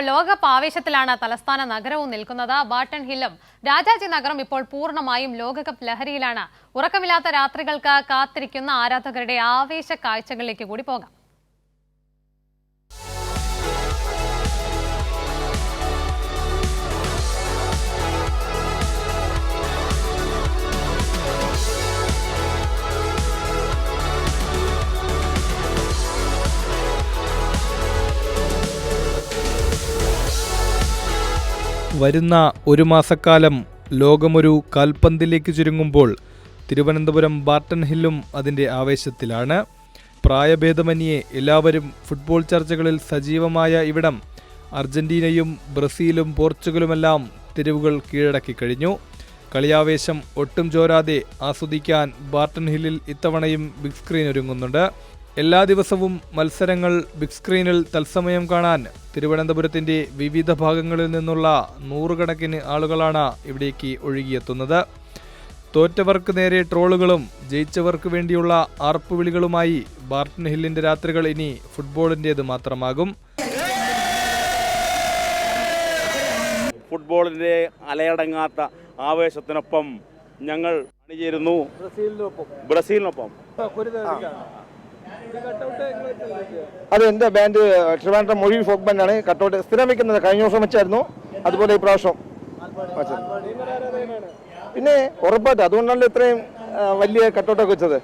ലോകകപ്പ് ആവേശത്തിലാണ് തലസ്ഥാന നഗരവും നിൽക്കുന്നത്. ബാർട്ടൺ ഹില്ലും രാജാജി നഗരം ഇപ്പോൾ പൂർണ്ണമായും ലോകകപ്പ് ലഹരിയിലാണ്. ഉറക്കമില്ലാത്ത രാത്രികൾക്ക് കാത്തിരിക്കുന്ന ആരാധകരുടെ ആവേശ കാഴ്ചകളിലേക്ക് കൂടി പോകാം. വരുന്ന ഒരു മാസക്കാലം ലോകമൊരു കാൽപന്തിലേക്ക് ചുരുങ്ങുമ്പോൾ തിരുവനന്തപുരം ബാർട്ടൺ ഹില്ലും അതിൻ്റെ ആവേശത്തിലാണ്. പ്രായഭേദമന്യേ എല്ലാവരും ഫുട്ബോൾ ചർച്ചകളിൽ സജീവമായ ഇവിടം അർജന്റീനയും ബ്രസീലും പോർച്ചുഗലുമെല്ലാം തെരുവുകൾ കീഴടക്കി കഴിഞ്ഞു. കളിയാവേശം ഒട്ടും ചോരാതെ ആസ്വദിക്കാൻ ബാർട്ടൺ ഹില്ലിൽ ഇത്തവണയും ബിഗ് സ്ക്രീൻ ഒരുങ്ങുന്നുണ്ട്. എല്ലാ ദിവസവും മത്സരങ്ങൾ ബിഗ് സ്ക്രീനിൽ തത്സമയം കാണാൻ തിരുവനന്തപുരത്തിൻ്റെ വിവിധ ഭാഗങ്ങളിൽ നിന്നുള്ള നൂറുകണക്കിന് ആളുകളാണ് ഇവിടേക്ക് ഒഴുകിയെത്തുന്നത്. തോറ്റവർക്ക് നേരെ ട്രോളുകളും ജയിച്ചവർക്ക് വേണ്ടിയുള്ള ആർപ്പുവിളികളുമായി ബാർട്ടൺ ഹില്ലിൻ്റെ രാത്രികൾ ഇനി ഫുട്ബോളിൻ്റേത് മാത്രമാകും. ഫുട്ബോളിൻ്റെ അലയടങ്ങാത്ത ആവേശത്തിനൊപ്പം ഞങ്ങൾ അണിചേരുന്നു ബ്രസീലിനൊപ്പം. അത് എൻ്റെ ബാൻഡ് ട്രിവാൻഡ്രം മൊഴി ഫോക്ക് ബാൻഡാണ്. കട്ടൗട്ട് സ്ഥിരം വെക്കുന്നത് കഴിഞ്ഞ വർഷം വെച്ചായിരുന്നു, അതുപോലെ ഈ പ്രാവശ്യം പിന്നെ ഉറപ്പായിട്ട് അതുകൊണ്ടാണല്ലോ ഇത്രയും വലിയ കട്ടൗട്ടൊക്കെ വെച്ചത്.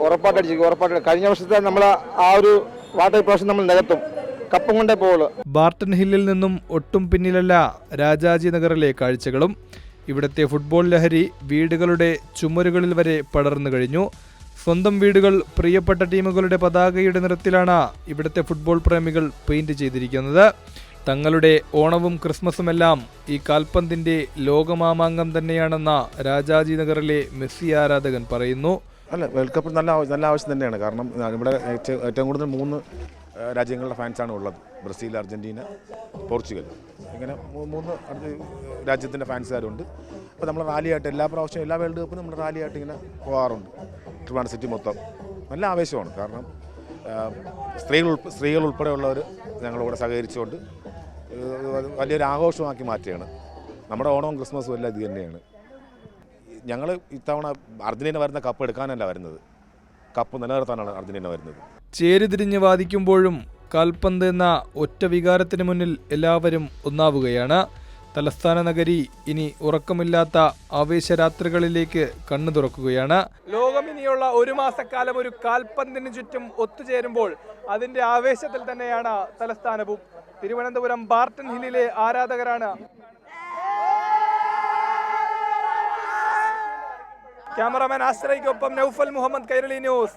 ഉറപ്പായിട്ട് കഴിഞ്ഞ വർഷത്തെ നമ്മൾ ആ ഒരു വാട്ടർ പ്രാവശ്യം നമ്മൾ നികത്തും, കപ്പും കൊണ്ടേ പോകുള്ളൂ. ബാർട്ടൺ ഹില്ലിൽ നിന്നും ഒട്ടും പിന്നിലല്ല രാജാജി നഗറിലെ കാഴ്ചകളും. ഇവിടുത്തെ ഫുട്ബോൾ ലഹരി വീടുകളുടെ ചുമരുകളിൽ വരെ പടർന്നു കഴിഞ്ഞു. സ്വന്തം വീടുകൾ പ്രിയപ്പെട്ട ടീമുകളുടെ പതാകയുടെ നിറത്തിലാണ് ഇവിടുത്തെ ഫുട്ബോൾ പ്രേമികൾ പെയിന്റ് ചെയ്തിരിക്കുന്നത്. തങ്ങളുടെ ഓണവും ക്രിസ്മസുമെല്ലാം ഈ കാൽപന്തിൻ്റെ ലോകമാമാങ്കം തന്നെയാണെന്ന രാജാജി നഗറിലെ മെസ്സി ആരാധകൻ പറയുന്നു. അല്ല, വേൾഡ് കപ്പ് നല്ല ആവശ്യം തന്നെയാണ്. കാരണം ഇവിടെ ഏറ്റവും കൂടുതൽ 3 രാജ്യങ്ങളുടെ ഫാൻസാണ് ഉള്ളത്. ബ്രസീൽ, അർജൻറ്റീന, പോർച്ചുഗൽ, ഇങ്ങനെ 3 രാജ്യത്തിൻ്റെ ഫാൻസുകാരുണ്ട്. അപ്പോൾ നമ്മൾ റാലിയായിട്ട് എല്ലാ പ്രാവശ്യവും എല്ലാ വേൾഡ് കപ്പും നമ്മൾ റാലിയായിട്ട് ഇങ്ങനെ പോകാറുണ്ട്. ട്രിവാൻഡ്രം സിറ്റി മൊത്തം നല്ല ആവേശമാണ്. കാരണം സ്ത്രീകൾ ഉൾപ്പെടെയുള്ളവർ ഞങ്ങളിവിടെ സഹകരിച്ചുകൊണ്ട് വലിയൊരു ആഘോഷമാക്കി മാറ്റുകയാണ്. നമ്മുടെ ഓണവും ക്രിസ്മസും എല്ലാം ഇത് തന്നെയാണ്. ഞങ്ങൾ ഇത്തവണ അർജന്റീന വരുന്ന കപ്പ് എടുക്കാനല്ല വരുന്നത്, കപ്പ് നിലനിർത്താനാണ് അർജന്റീന വരുന്നത്. ചേരിതിരിഞ്ഞ് വാദിക്കുമ്പോഴും കാൽപന്ത് എന്ന ഒറ്റ വികാരത്തിന് മുന്നിൽ എല്ലാവരും ഒന്നാവുകയാണ്. തലസ്ഥാന നഗരി ഇനി ഉറക്കമില്ലാത്ത ആവേശരാത്രികളിലേക്ക് കണ്ണു തുറക്കുകയാണ്. ലോകം ഇനിയുള്ള ഒരു മാസക്കാലം ഒരു കാൽപന്തിന് ചുറ്റും ഒത്തുചേരുമ്പോൾ അതിന്റെ ആവേശത്തിൽ തന്നെയാണ് തലസ്ഥാനവും. തിരുവനന്തപുരം ബാർട്ടൺ ഹില്ലിലെ ആരാധകരാണ്. ക്യാമറാമാൻ ആശ്രയിക്കൊപ്പം നൗഫൽ മുഹമ്മദ്, കൈരളി ന്യൂസ്.